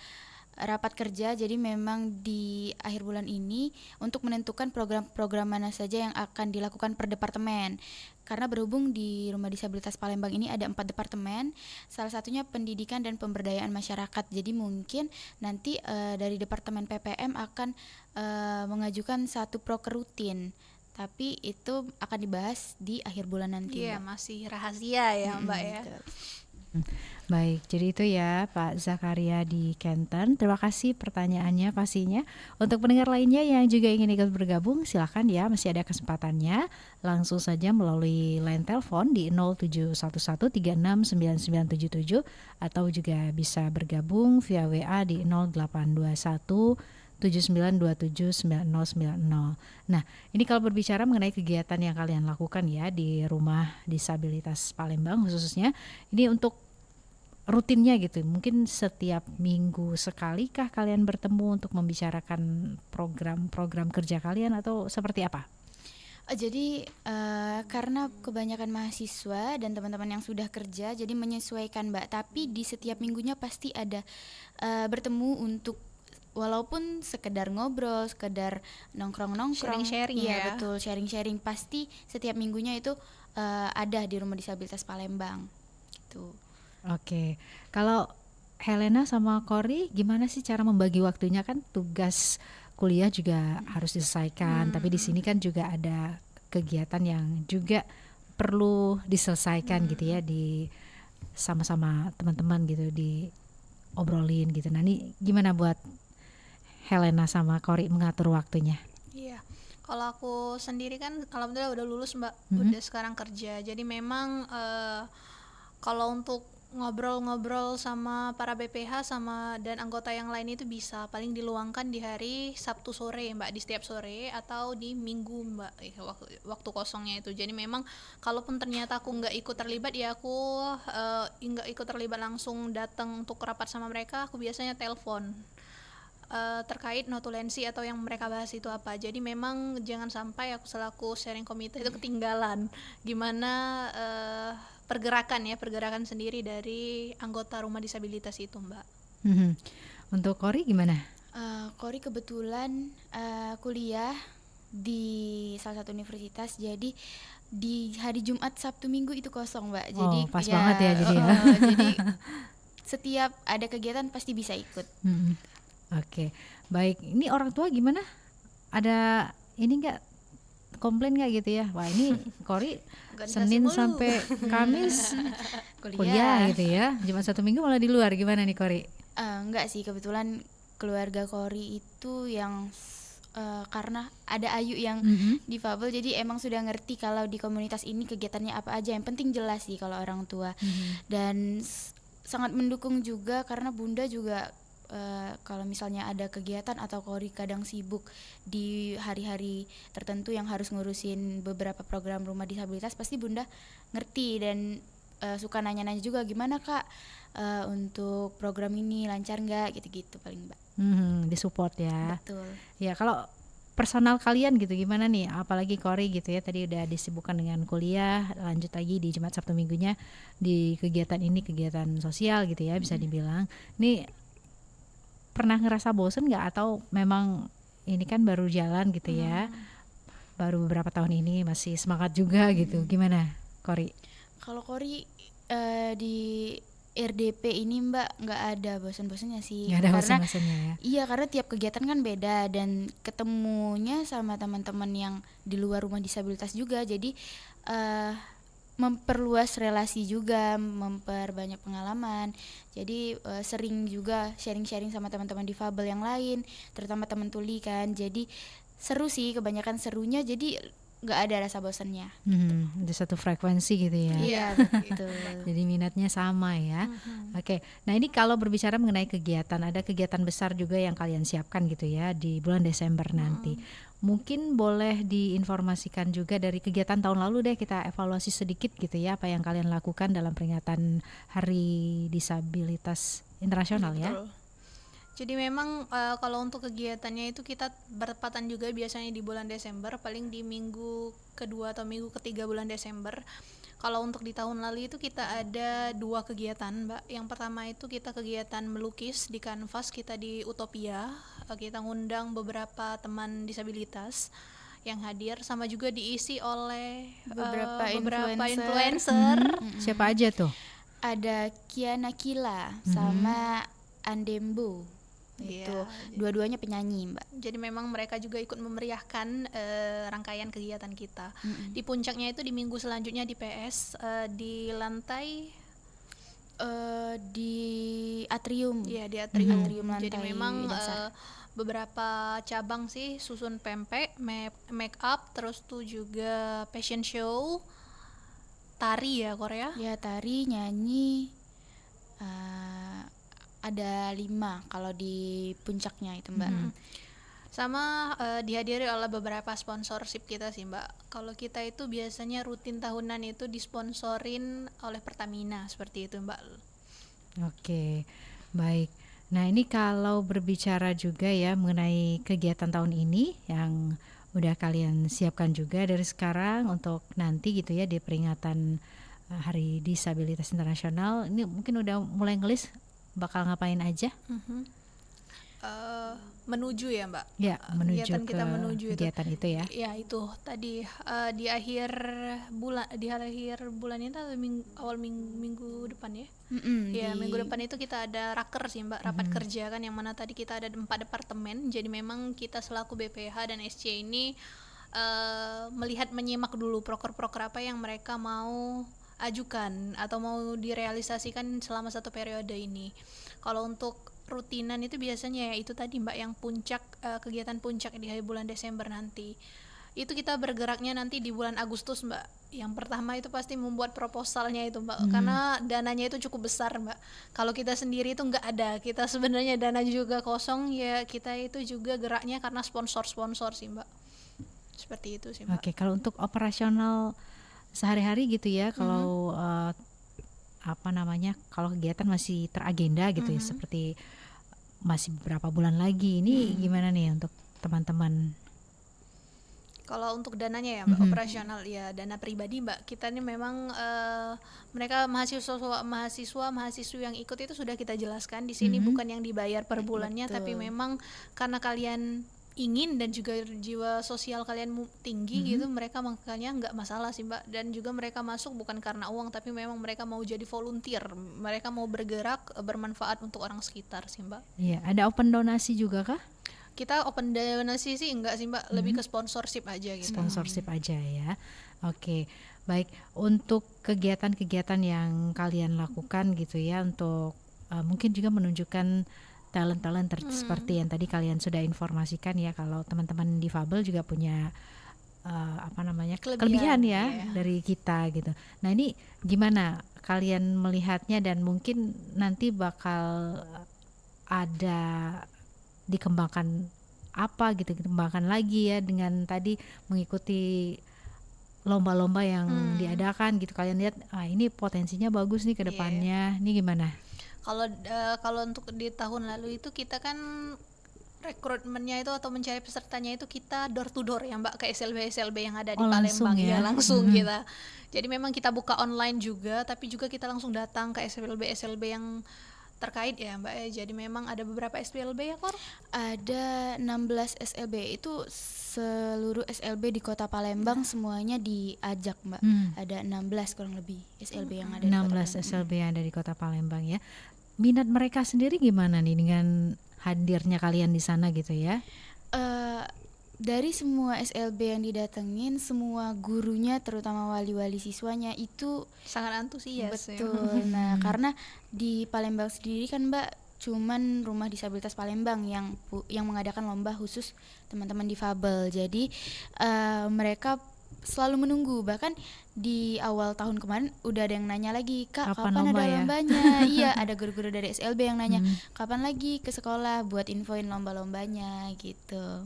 rapat kerja, jadi memang di akhir bulan ini untuk menentukan program-program mana saja yang akan dilakukan per departemen. Karena berhubung di Rumah Disabilitas Palembang ini ada 4 departemen, salah satunya pendidikan dan pemberdayaan masyarakat. Jadi mungkin nanti dari Departemen PPM akan mengajukan satu proker rutin. Tapi itu akan dibahas di akhir bulan nanti. Iya, masih rahasia ya Mbak ya. Betul. Baik, jadi itu ya Pak Zakaria di Kenten. Terima kasih pertanyaannya pastinya. Untuk pendengar lainnya yang juga ingin ikut bergabung, silakan ya, masih ada kesempatannya. Langsung saja melalui line telepon di 0711369977 atau juga bisa bergabung via WA di 0821 79279090. Nah, ini kalau berbicara mengenai kegiatan yang kalian lakukan ya di Rumah Disabilitas Palembang khususnya, ini untuk rutinnya gitu, mungkin setiap minggu sekali kah kalian bertemu untuk membicarakan program-program kerja kalian atau seperti apa? Jadi karena kebanyakan mahasiswa dan teman-teman yang sudah kerja, jadi menyesuaikan Mbak. Tapi di setiap minggunya pasti ada bertemu untuk walaupun sekedar ngobrol, sekedar nongkrong-nongkrong, sharing-sharing iya ya. Betul, sharing-sharing pasti setiap minggunya itu ada di Rumah Disabilitas Palembang gitu. Oke, kalau Helena sama Kori gimana sih cara membagi waktunya? Kan tugas kuliah juga harus diselesaikan, tapi di sini kan juga ada kegiatan yang juga perlu diselesaikan gitu ya, di sama-sama teman-teman gitu, diobrolin gitu. Nah ini gimana buat Helena sama Kori mengatur waktunya? Iya, kalau aku sendiri kan alhamdulillah udah lulus Mbak, udah sekarang kerja. Jadi memang kalau untuk ngobrol-ngobrol sama para BPH sama dan anggota yang lain itu bisa paling diluangkan di hari Sabtu sore Mbak, di setiap sore atau di Minggu Mbak, waktu kosongnya itu. Jadi memang kalaupun ternyata aku nggak ikut terlibat ya aku nggak ikut terlibat langsung datang untuk rapat sama mereka, aku biasanya telepon terkait notulensi atau yang mereka bahas itu apa. Jadi memang jangan sampai aku selaku sharing komite itu ketinggalan gimana pergerakan sendiri dari anggota Rumah Disabilitas itu Mbak. Untuk Kori gimana? Kori kebetulan kuliah di salah satu universitas, jadi di hari Jumat, Sabtu, Minggu itu kosong Mbak. Jadi pas banget ya jadi ya. Jadi setiap ada kegiatan pasti bisa ikut. Oke, baik. Ini orang tua gimana? Ada ini nggak, komplain nggak gitu ya? Wah ini Kori Senin sampai Kamis kuliah gitu ya, Jumat Sabtu Minggu malah di luar. Gimana nih Kori? Enggak sih, kebetulan keluarga Kori itu yang karena ada Ayu yang difabel, jadi emang sudah ngerti kalau di komunitas ini kegiatannya apa aja. Yang penting jelas sih kalau orang tua. Dan sangat mendukung juga karena Bunda juga kalau misalnya ada kegiatan atau Kori kadang sibuk di hari-hari tertentu yang harus ngurusin beberapa program Rumah Disabilitas, pasti Bunda ngerti dan suka nanya-nanya juga, gimana Kak untuk program ini lancar nggak, gitu-gitu paling Mbak. Disupport ya. Betul. Ya kalau personal kalian gitu gimana nih, apalagi Kori gitu ya, tadi udah disibukkan dengan kuliah, lanjut lagi di Jumat Sabtu Minggunya di kegiatan ini, kegiatan sosial gitu ya bisa dibilang. Ini pernah ngerasa bosen nggak, atau memang ini kan baru jalan gitu ya, baru beberapa tahun ini masih semangat juga gitu, gimana Kori? Kalau Kori di RDP ini Mbak nggak ada bosan-bosannya sih, Nggak ada karena bosan-bosannya ya? iya, karena tiap kegiatan kan beda dan ketemunya sama teman-teman yang di luar Rumah Disabilitas juga, jadi memperluas relasi juga, memperbanyak pengalaman. Jadi sering juga sharing-sharing sama teman-teman difabel yang lain, terutama teman tuli kan. Jadi seru sih, kebanyakan serunya, jadi nggak ada rasa bosannya. Ada satu frekuensi gitu ya. Iya, betul. Jadi minatnya sama ya. Oke, nah ini kalau berbicara mengenai kegiatan, ada kegiatan besar juga yang kalian siapkan gitu ya di bulan Desember nanti. Mungkin boleh diinformasikan juga dari kegiatan tahun lalu deh, kita evaluasi sedikit gitu ya, apa yang kalian lakukan dalam peringatan Hari Disabilitas Internasional ya. Betul. Jadi memang kalau untuk kegiatannya itu kita bertepatan juga biasanya di bulan Desember, paling di minggu kedua atau minggu ketiga bulan Desember. Kalau untuk di tahun lalu itu kita ada 2 kegiatan, Mbak. Yang pertama itu kita kegiatan melukis di kanvas kita di Utopia. Kita ngundang beberapa teman disabilitas yang hadir, sama juga diisi oleh Beberapa influencer. Siapa aja tuh? Ada Kiana Kila sama Andembo. Iya, Itu dua-duanya penyanyi, Mbak. Jadi memang mereka juga ikut memeriahkan rangkaian kegiatan kita. Di puncaknya itu di minggu selanjutnya di PS di lantai Di atrium. ya di atrium. Atrium lantai Jadi memang dasar. beberapa cabang sih, susun pempek, make up, terus tuh juga fashion show, tari ya Korea. Ya, tari, nyanyi. Ada 5 kalau di puncaknya itu, Mbak. Sama dihadiri oleh beberapa sponsorship kita sih, Mbak. Kalau kita itu biasanya rutin tahunan itu disponsorin oleh Pertamina, seperti itu, Mbak. Oke, baik. Nah ini kalau berbicara juga ya mengenai kegiatan tahun ini yang udah kalian siapkan juga dari sekarang untuk nanti gitu ya di peringatan Hari Disabilitas Internasional, ini mungkin udah mulai ngelis bakal ngapain aja? Menuju ya, Mbak. Ya, menuju kegiatan ke kita menuju kegiatan itu ya. Ya itu tadi di akhir bulan ini atau awal minggu depan ya. Ya, minggu depan itu kita ada raker sih, Mbak, rapat kerja kan, yang mana tadi kita ada 4 departemen. Jadi memang kita selaku BPH dan SC ini menyimak dulu proker-proker apa yang mereka mau ajukan atau mau direalisasikan selama 1 periode ini. Kalau untuk rutinan itu biasanya ya itu tadi, Mbak, yang puncak kegiatan puncak di bulan Desember nanti. Itu kita bergeraknya nanti di bulan Agustus, Mbak. Yang pertama itu pasti membuat proposalnya itu, Mbak, karena dananya itu cukup besar, Mbak. Kalau kita sendiri itu nggak ada, kita sebenarnya dana juga kosong ya, kita itu juga geraknya karena sponsor sih, Mbak. Seperti itu sih, Mbak. Oke, kalau untuk operasional sehari-hari gitu ya, kalau kalau kegiatan masih teragenda gitu ya, seperti masih beberapa bulan lagi, ini gimana nih untuk teman-teman? Kalau untuk dananya ya, Mbak, operasional ya dana pribadi, Mbak. Kita ini memang mereka mahasiswa yang ikut itu sudah kita jelaskan di sini bukan yang dibayar per bulannya. Betul. Tapi memang karena kalian ingin dan juga jiwa sosial kalian tinggi gitu, mereka makanya nggak masalah sih, Mbak. Dan juga mereka masuk bukan karena uang, tapi memang mereka mau jadi volunteer, mereka mau bergerak bermanfaat untuk orang sekitar sih, Mbak. Iya, ada open donasi juga kah? Kita open donasi sih enggak sih, Mbak, lebih ke sponsorship aja gitu. Sponsorship aja ya. Oke, baik. Untuk kegiatan-kegiatan yang kalian lakukan gitu ya, untuk mungkin juga menunjukkan talent-talent seperti yang tadi kalian sudah informasikan ya, kalau teman-teman difabel juga punya kelebihan ya dari kita gitu. Nah ini gimana kalian melihatnya, dan mungkin nanti bakal ada dikembangkan dikembangkan lagi ya dengan tadi mengikuti lomba-lomba yang diadakan gitu. Kalian lihat ini potensinya bagus nih ke depannya. Ini gimana? Kalau untuk di tahun lalu itu kita kan rekrutmennya itu atau mencari pesertanya itu kita door to door ya, Mbak, ke SLB yang ada di Palembang ya, langsung kita. Jadi memang kita buka online juga, tapi juga kita langsung datang ke SLB yang terkait ya, Mbak ya. Jadi memang ada beberapa SLB ya, Kor? Ada 16 SLB, itu seluruh SLB di Kota Palembang semuanya diajak, Mbak. Ada 16 kurang lebih SLB yang ada di Kota 16 SLB yang ada di Kota Palembang ya. Minat mereka sendiri gimana nih dengan hadirnya kalian di sana gitu ya? dari semua SLB yang didatengin, semua gurunya terutama wali-wali siswanya itu sangat antusias. betul. Nah, karena di Palembang sendiri kan Mbak, cuman Rumah Disabilitas Palembang yang mengadakan lomba khusus teman-teman difabel. Jadi mereka selalu menunggu, bahkan di awal tahun kemarin udah ada yang nanya lagi, Kak kapan lomba ada ya? lombanya. Iya, ada guru-guru dari SLB yang nanya kapan lagi ke sekolah buat infoin lomba-lombanya gitu.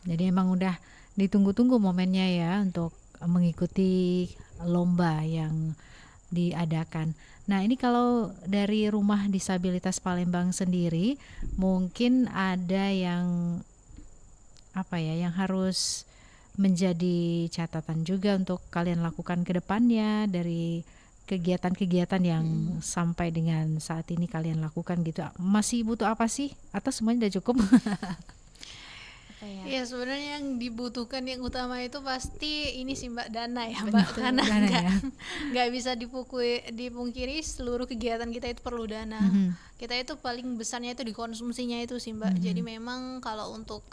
Jadi emang udah ditunggu-tunggu momennya ya untuk mengikuti lomba yang diadakan. Nah, ini kalau dari Rumah Disabilitas Palembang sendiri mungkin ada yang yang harus menjadi catatan juga untuk kalian lakukan ke depannya dari kegiatan-kegiatan yang sampai dengan saat ini kalian lakukan gitu. Masih butuh apa sih? Atau semuanya udah cukup? Ya sebenarnya yang dibutuhkan yang utama itu pasti ini sih Mbak, dana ya Mbak, karena nggak bisa dipungkiri seluruh kegiatan kita itu perlu dana. Kita itu paling besarnya itu di konsumsinya itu sih Mbak. Jadi memang kalau untuk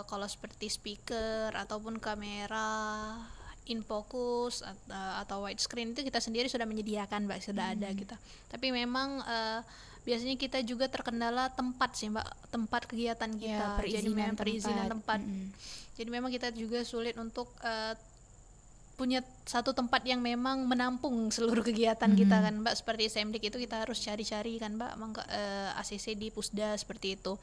kalau seperti speaker ataupun kamera in focus atau widescreen itu kita sendiri sudah menyediakan Mbak, sudah ada kita. Tapi memang biasanya kita juga terkendala tempat sih Mbak, tempat kegiatan kita. Jadi memang perizinan tempat. Jadi memang kita juga sulit untuk punya satu tempat yang memang menampung seluruh kegiatan kita kan Mbak. Seperti SMDIK itu kita harus cari-cari kan Mbak, ACC di Pusda seperti itu.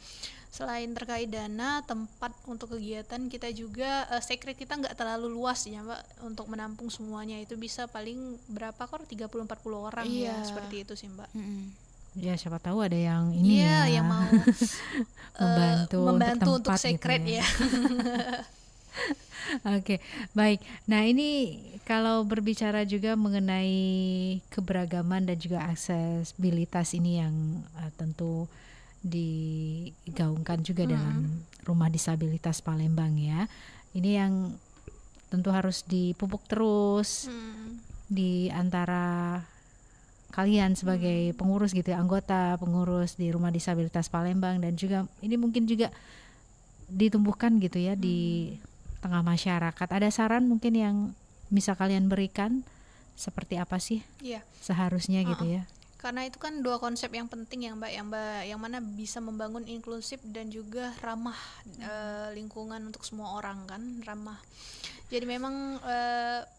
Selain terkait dana, tempat untuk kegiatan kita juga sekret kita nggak terlalu luas ya Mbak untuk menampung semuanya. Itu bisa paling berapa 30-40 orang ya, seperti itu sih Mbak. Ya siapa tahu ada yang ini yang mau membantu untuk sekret gitu ya. Oke, baik. Nah, ini kalau berbicara juga mengenai keberagaman dan juga aksesibilitas ini yang tentu digaungkan juga dalam Rumah Disabilitas Palembang ya. Ini yang tentu harus dipupuk terus di antara kalian sebagai pengurus gitu ya, anggota pengurus di Rumah Disabilitas Palembang, dan juga ini mungkin juga ditumbuhkan gitu ya di tengah masyarakat. Ada saran mungkin yang bisa kalian berikan seperti apa sih seharusnya gitu ya? Karena itu kan dua konsep yang penting yang mana bisa membangun inklusif dan juga ramah lingkungan untuk semua orang kan, ramah. Jadi memang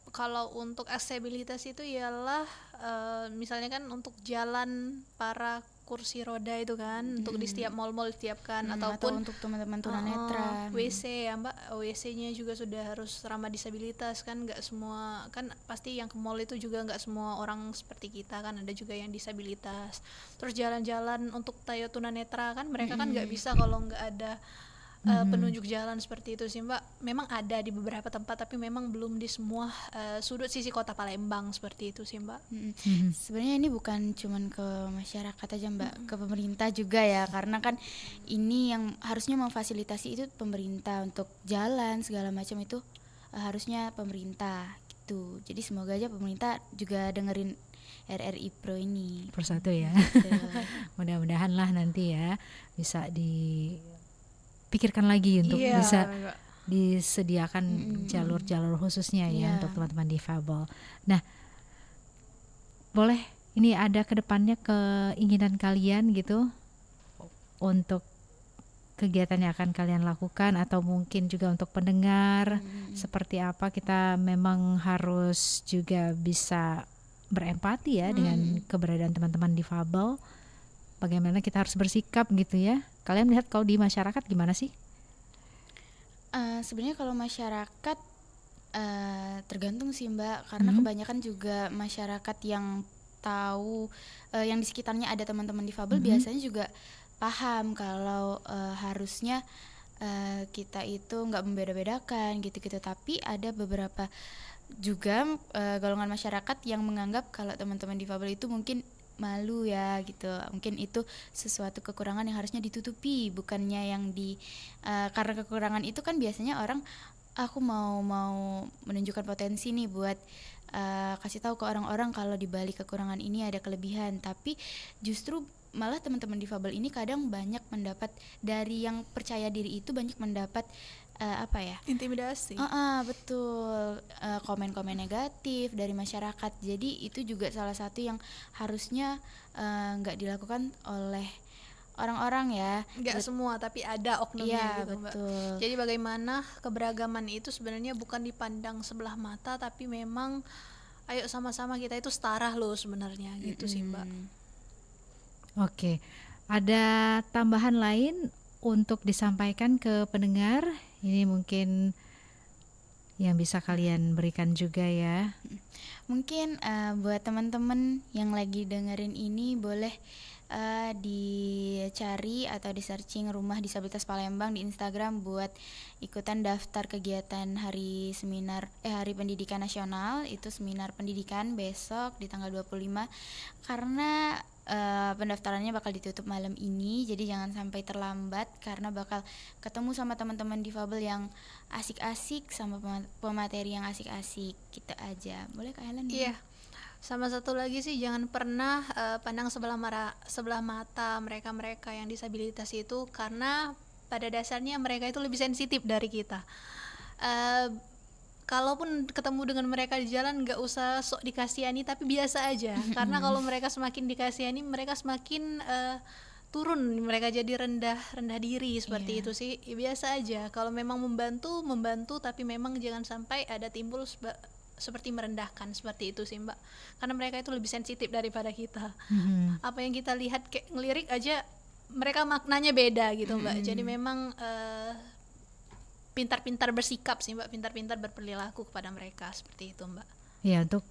kalau untuk aksesibilitas itu ialah misalnya kan untuk jalan para kursi roda itu kan, untuk di setiap mal-mal ditiapkan, atau ataupun untuk teman-teman tunanetra. WC ya Mbak, WC-nya juga sudah harus ramah disabilitas kan, nggak semua kan, pasti yang ke mall itu juga nggak semua orang seperti kita kan, ada juga yang disabilitas. Terus jalan-jalan untuk tayo tunanetra kan, mereka kan nggak bisa kalau nggak ada penunjuk jalan seperti itu sih Mbak. Memang ada di beberapa tempat, tapi memang belum di semua sudut sisi kota Palembang seperti itu sih Mbak. Sebenarnya ini bukan cuman ke masyarakat aja Mbak, ke pemerintah juga ya, karena kan ini yang harusnya memfasilitasi itu pemerintah, untuk jalan segala macam itu harusnya pemerintah gitu. Jadi semoga aja pemerintah juga dengerin RRI Pro ini. Persatu ya. Mudah-mudahan lah nanti ya bisa dipikirkan lagi untuk bisa disediakan jalur-jalur khususnya ya untuk teman-teman difabel. Nah, boleh ini ada kedepannya keinginan kalian gitu untuk kegiatan yang akan kalian lakukan, atau mungkin juga untuk pendengar seperti apa? Kita memang harus juga bisa berempati ya dengan keberadaan teman-teman difabel. Bagaimana kita harus bersikap gitu ya? Kalian melihat kalau di masyarakat gimana sih? Sebenarnya kalau masyarakat tergantung sih Mbak, karena kebanyakan juga masyarakat yang tahu yang di sekitarnya ada teman-teman difabel biasanya juga paham kalau harusnya kita itu nggak membeda-bedakan gitu-gitu. Tapi ada beberapa juga golongan masyarakat yang menganggap kalau teman-teman difabel itu mungkin malu ya gitu, mungkin itu sesuatu kekurangan yang harusnya ditutupi, bukannya yang karena kekurangan itu kan biasanya orang, aku mau menunjukkan potensi nih buat kasih tahu ke orang-orang kalau di balik kekurangan ini ada kelebihan. Tapi justru malah teman-teman difabel ini kadang banyak mendapat dari yang percaya diri itu banyak mendapat intimidasi. Betul, komen-komen negatif dari masyarakat. Jadi itu juga salah satu yang harusnya nggak dilakukan oleh orang-orang ya. Nggak semua, tapi ada oknumnya gitu, Mbak. Betul. Jadi bagaimana keberagaman itu sebenarnya bukan dipandang sebelah mata, tapi memang ayo sama-sama kita itu setara loh sebenarnya gitu sih, Mbak. Oke, ada tambahan lain untuk disampaikan ke pendengar? Ini mungkin yang bisa kalian berikan juga ya. Mungkin buat teman-teman yang lagi dengerin ini boleh dicari atau di searching Rumah Disabilitas Palembang di Instagram buat ikutan daftar kegiatan hari pendidikan nasional. Itu seminar pendidikan besok di tanggal 25, karena pendaftarannya bakal ditutup malam ini, jadi jangan sampai terlambat karena bakal ketemu sama teman-teman difabel yang asik-asik sama pemateri yang asik-asik. Gitu aja. Boleh Kak Helen? Iya. Sama satu lagi sih, jangan pernah pandang sebelah mata mereka-mereka yang disabilitas itu, karena pada dasarnya mereka itu lebih sensitif dari kita. Kalaupun ketemu dengan mereka di jalan, nggak usah sok dikasihani, tapi biasa aja. Karena kalau mereka semakin dikasihani, mereka semakin turun, mereka jadi rendah diri seperti itu sih. Biasa aja. Kalau memang membantu, tapi memang jangan sampai ada timbul seperti merendahkan, seperti itu sih Mbak. Karena mereka itu lebih sensitif daripada kita. Apa yang kita lihat kayak ngelirik aja, mereka maknanya beda gitu Mbak. Jadi memang pintar-pintar bersikap sih Mbak, pintar-pintar berperilaku kepada mereka, seperti itu Mbak. Ya, untuk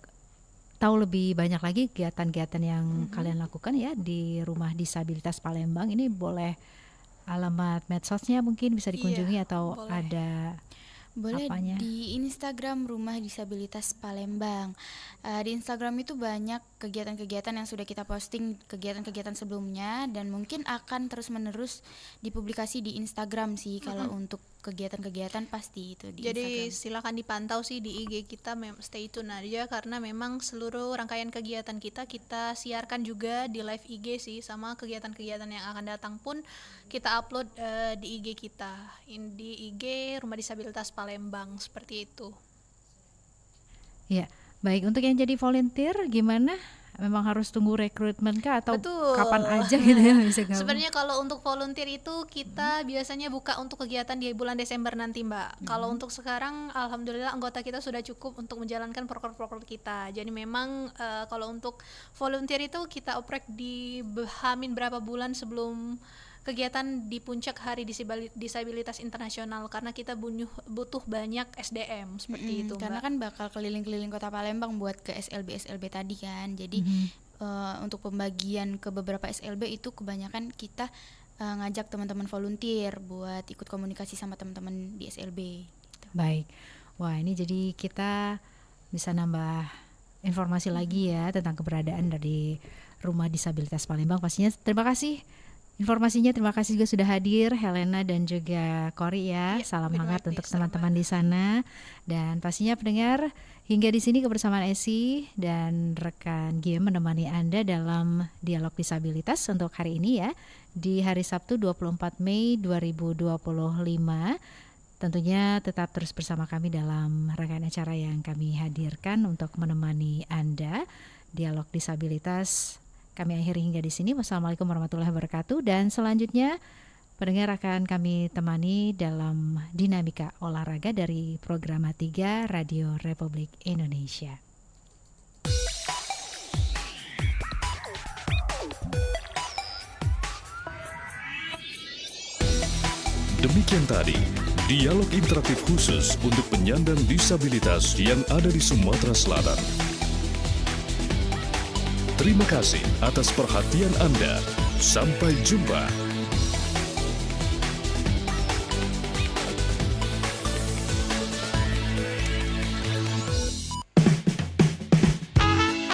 tahu lebih banyak lagi kegiatan-kegiatan yang kalian lakukan ya di Rumah Disabilitas Palembang, ini boleh alamat medsosnya mungkin bisa dikunjungi atau boleh. Ada boleh apanya? Di Instagram Rumah Disabilitas Palembang. Di Instagram itu banyak kegiatan-kegiatan yang sudah kita posting, kegiatan-kegiatan sebelumnya, dan mungkin akan terus-menerus dipublikasi di Instagram sih. Kalau untuk kegiatan-kegiatan pasti itu di Jadi Instagram. silakan dipantau sih di IG kita, stay tune aja, karena memang seluruh rangkaian kegiatan kita siarkan juga di live IG sih, sama kegiatan-kegiatan yang akan datang pun kita upload di IG kita, di IG Rumah Disabilitas Palembang, seperti itu. Ya, baik, untuk yang jadi volunteer gimana? Memang harus tunggu rekrutmen kah atau Betul. kapan aja gitu ya bisa gabung? Sebenarnya kalau untuk volunteer itu kita biasanya buka untuk kegiatan di bulan Desember nanti Mbak. Kalau untuk sekarang alhamdulillah anggota kita sudah cukup untuk menjalankan proker-proker kita. Jadi memang kalau untuk volunteer itu kita oprek di Hamin berapa bulan sebelum kegiatan di puncak Hari Disabilitas Internasional, karena kita butuh banyak SDM seperti itu Karena Mbak. kan bakal keliling-keliling kota Palembang buat ke SLB tadi kan. Jadi untuk pembagian ke beberapa SLB itu kebanyakan kita ngajak teman-teman volunteer buat ikut komunikasi sama teman-teman di SLB gitu. Baik, wah ini jadi kita bisa nambah informasi lagi ya tentang keberadaan dari Rumah Disabilitas Palembang. Pastinya terima kasih informasinya, terima kasih juga sudah hadir Helena dan juga Kori ya. Salam hangat untuk teman-teman di sana, dan pastinya pendengar, hingga di sini kebersamaan Esi dan rekan Giem menemani Anda dalam dialog disabilitas untuk hari ini ya, di hari Sabtu 24 Mei 2025. Tentunya tetap terus bersama kami dalam rangkaian acara yang kami hadirkan untuk menemani Anda dialog disabilitas. Kami akhiri hingga di sini. Wassalamualaikum warahmatullahi wabarakatuh. Dan selanjutnya pendengar akan kami temani dalam dinamika olahraga dari program 3 Radio Republik Indonesia. Demikian tadi dialog interaktif khusus untuk penyandang disabilitas yang ada di Sumatera Selatan. Terima kasih atas perhatian Anda. Sampai jumpa.